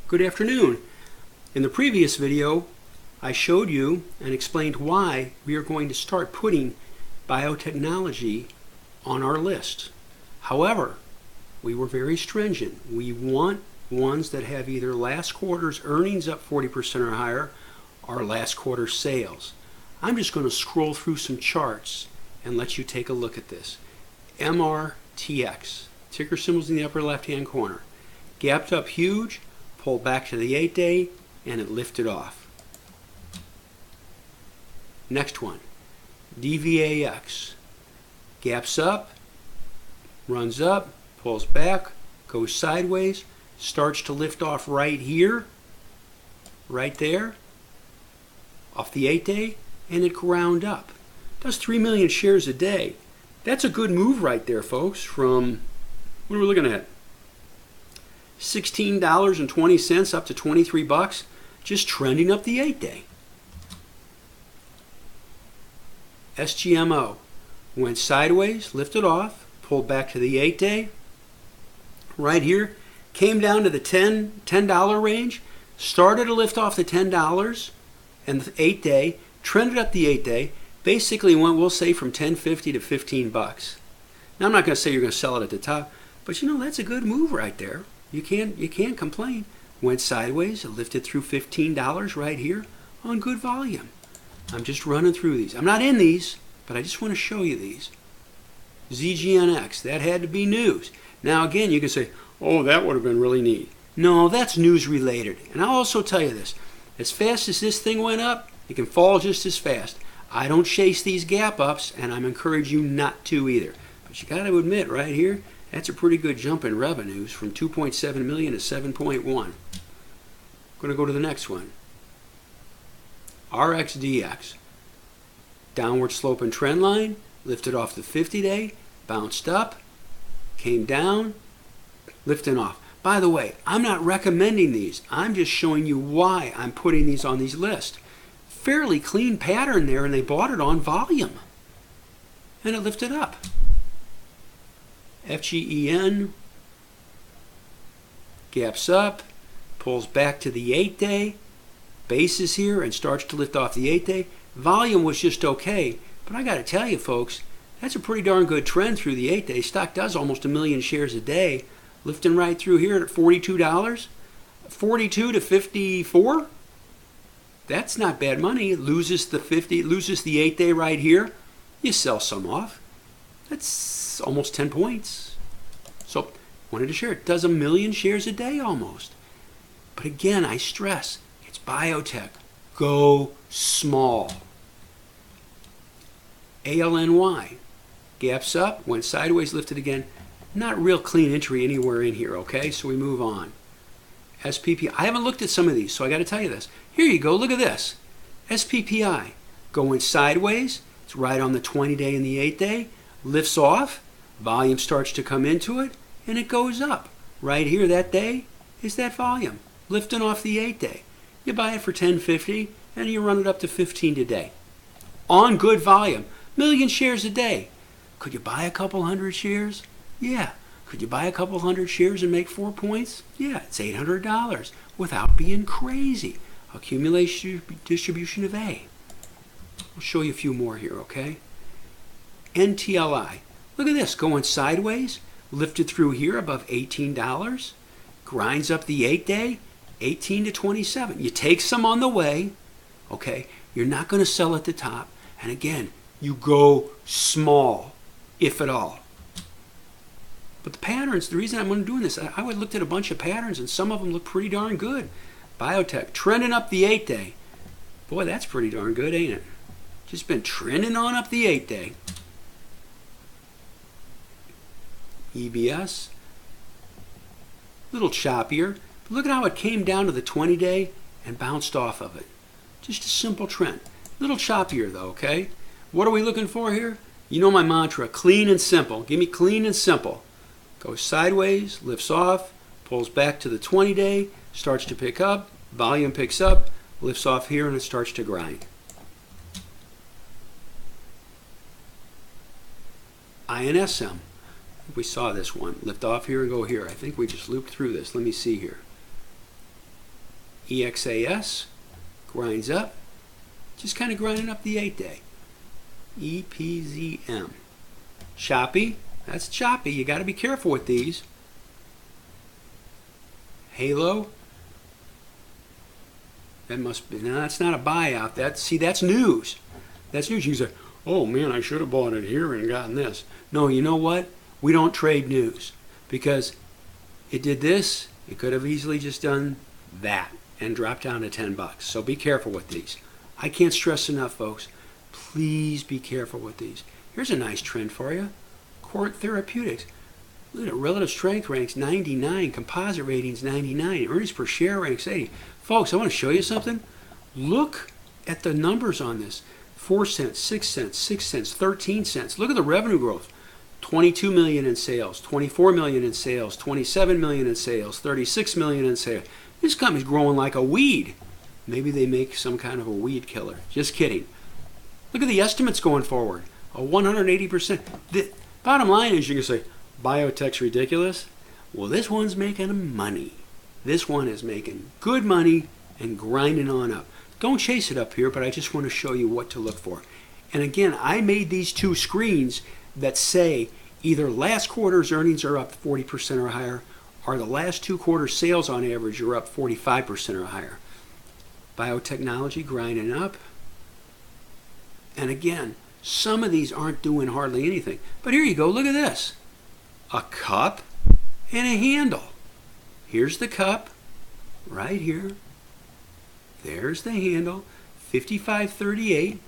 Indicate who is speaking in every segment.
Speaker 1: Good afternoon. In the previous video, I showed you and explained why we are going to start putting biotechnology on our list. However, we were very stringent. We want ones that have either last quarter's earnings up 40% or higher or last quarter's sales. I'm just going to scroll through some charts and let you take a look at this. MRTX, ticker symbols in the upper left-hand corner. Gapped up huge, pulled back to the 8-day, and it lifted off. Next one, DVAX. Gaps up, runs up, pulls back, goes sideways, starts to lift off right here, right there, off the 8-day, and it ground up. Does 3 million shares a day. That's a good move right there, folks, from, what are we looking at? $16.20 up to 23 bucks, just trending up the 8-day. SGMO went sideways, lifted off, pulled back to the 8-day, right here, came down to the $10 range, started to lift off the $10 and the 8-day, trended up the 8-day, basically went, we'll say, from $10.50 to 15 bucks. Now, I'm not going to say you're going to sell it at the top, but you know, that's a good move right there. You can't complain. Went sideways, it lifted through $15 right here on good volume. I'm just running through these. I'm not in these, but I just want to show you these. ZGNX, that had to be news. Now again, you can say, oh, that would have been really neat. No, that's news related. And I'll also tell you this, as fast as this thing went up, it can fall just as fast. I don't chase these gap ups, and I'm encouraging you not to either. But you got to admit, right here, that's a pretty good jump in revenues from 2.7 million to 7.1. I'm going to go to the next one. RXDX. Downward sloping trend line, lifted off the 50-day, bounced up, came down, lifting off. By the way, I'm not recommending these. I'm just showing you why I'm putting these on these lists. Fairly clean pattern there, and they bought it on volume. And it lifted up. FGEN gaps up, pulls back to the 8-day, base is here and starts to lift off the 8-day. Volume was just okay, but I got to tell you folks, that's a pretty darn good trend through the 8-day. Stock does almost 1 million shares a day, lifting right through here at $42. 42 to 54? That's not bad money. It loses the 8-day right here. You sell some off. That's almost 10 points. So, wanted to share it. Does 1 million shares a day almost. But again, I stress, it's biotech. Go small. ALNY. Gaps up, went sideways, lifted again. Not real clean entry anywhere in here, okay? So we move on. SPP. I haven't looked at some of these, so I got to tell you this. Here you go. Look at this. SPPI. Going sideways. It's right on the 20-day and the 8-day. Lifts off, volume starts to come into it, and it goes up. Right here that day is that volume, lifting off the 8-day. You buy it for $10.50, and you run it up to $15 today. On good volume, 1 million shares a day. Could you buy a couple hundred shares? Yeah. Could you buy a couple hundred shares and make 4 points? Yeah, it's $800 without being crazy. Accumulation distribution of A. I'll show you a few more here, okay? NTLI. Look at this, going sideways, lifted through here above $18, grinds up the 8-day, 18 to 27. You take some on the way, okay? You're not going to sell at the top. And again, you go small, if at all. But the patterns, the reason I'm doing this, I looked at a bunch of patterns, and some of them look pretty darn good. Biotech, trending up the 8-day. Boy, that's pretty darn good, ain't it? Just been trending on up the 8-day. EBS, little choppier. But look at how it came down to the 20-day and bounced off of it. Just a simple trend. Little choppier though, okay? What are we looking for here? You know my mantra, clean and simple. Give me clean and simple. Goes sideways, lifts off, pulls back to the 20-day, starts to pick up, volume picks up, lifts off here, and it starts to grind. INSM. We saw this one. Lift off here and go here. I think we just looped through this. Let me see here. EXAS grinds up, just kind of grinding up the 8-day. EPZM. Choppy, that's choppy. You got to be careful with these. Halo, that must be, no, that's not a buyout. That's news. That's news. You say, oh man, I should have bought it here and gotten this. No, you know what? We don't trade news because it did this. It could have easily just done that and dropped down to $10. So be careful with these. I can't stress enough, folks. Please be careful with these. Here's a nice trend for you. Court Therapeutics. Look at it. Relative strength ranks 99. Composite ratings 99. Earnings per share ranks 80. Folks, I want to show you something. Look at the numbers on this. 4 cents, 6 cents, 6 cents, 13 cents. Look at the revenue growth. 22 million in sales, 24 million in sales, 27 million in sales, 36 million in sales. This company's growing like a weed. Maybe they make some kind of a weed killer. Just kidding. Look at the estimates going forward. A 180%. The bottom line is you can say, biotech's ridiculous. Well, this one's making money. This one is making good money and grinding on up. Don't chase it up here, but I just want to show you what to look for. And again, I made these two screens that say either last quarter's earnings are up 40% or higher, or the last 2 quarters sales on average are up 45% or higher. Biotechnology grinding up. And again, some of these aren't doing hardly anything. But here you go, look at this. A cup and a handle. Here's the cup, right here. There's the handle, 55.38,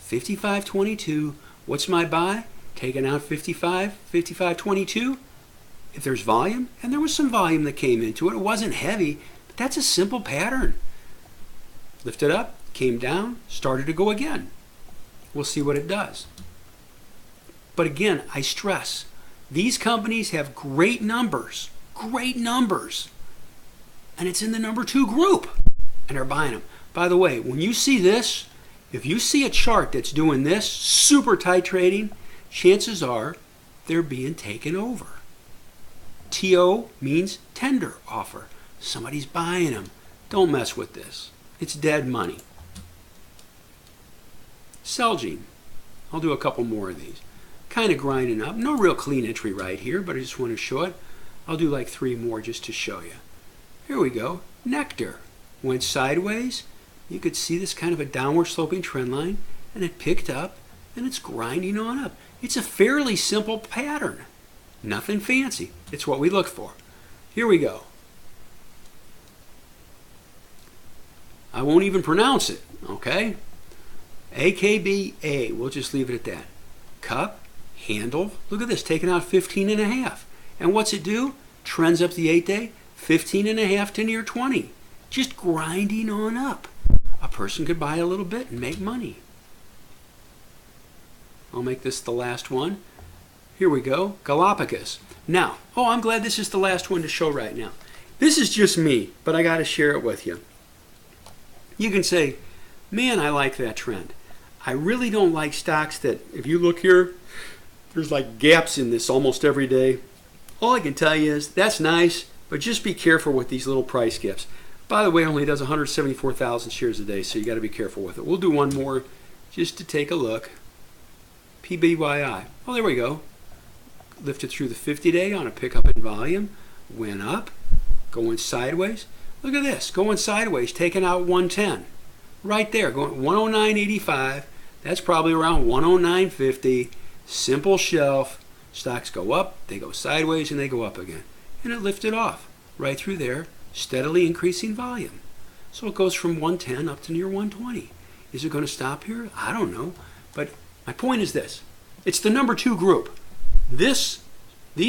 Speaker 1: 55.22. What's my buy? Taking out 55, 55.22. If there's volume, and there was some volume that came into it, it wasn't heavy, but that's a simple pattern. Lifted up, came down, started to go again. We'll see what it does. But again, I stress, these companies have great numbers, and it's in the number 2 group, and they're buying them. By the way, when you see this, if you see a chart that's doing this, super tight trading, chances are they're being taken over. TO means tender offer. Somebody's buying them. Don't mess with this. It's dead money. Celgene. I'll do a couple more of these. Kind of grinding up. No real clean entry right here, but I just want to show it. I'll do like 3 more just to show you. Here we go. Nectar. Went sideways. You could see this kind of a downward sloping trend line, and it picked up, and it's grinding on up. It's a fairly simple pattern. Nothing fancy. It's what we look for. Here we go. I won't even pronounce it, okay? AKBA. We'll just leave it at that. Cup, handle. Look at this, taking out 15.5. And what's it do? Trends up the 8-day, 15.5 to near 20. Just grinding on up. A person could buy a little bit and make money. I'll make this the last one. Here we go, Galapagos. Now, I'm glad this is the last one to show right now. This is just me, but I got to share it with you. You can say, man, I like that trend. I really don't like stocks that, if you look here, there's like gaps in this almost every day. All I can tell you is, that's nice, but just be careful with these little price gaps. By the way, it only does 174,000 shares a day, so you got to be careful with it. We'll do one more just to take a look. PBYI. Oh, there we go. Lifted through the 50-day on a pickup in volume. Went up. Going sideways. Look at this. Going sideways. Taking out 110. Right there. Going 109.85. That's probably around 109.50. Simple shelf. Stocks go up. They go sideways and they go up again. And it lifted off. Right through there. Steadily increasing volume. So it goes from 110 up to near 120. Is it going to stop here? I don't know. But my point is this. It's the number 2 group. These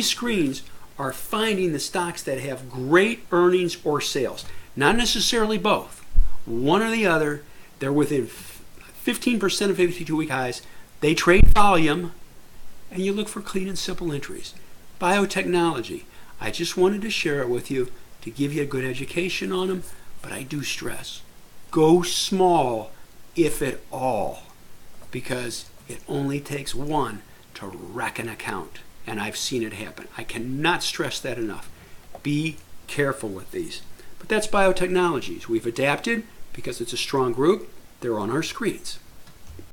Speaker 1: screens are finding the stocks that have great earnings or sales. Not necessarily both. One or the other. They're within 15% of 52-week highs. They trade volume. And you look for clean and simple entries. Biotechnology. I just wanted to share it with you to give you a good education on them. But I do stress. Go small, if at all. Because it only takes one to wreck an account. And I've seen it happen. I cannot stress that enough. Be careful with these. But that's biotechnologies. We've adapted because it's a strong group. They're on our screens.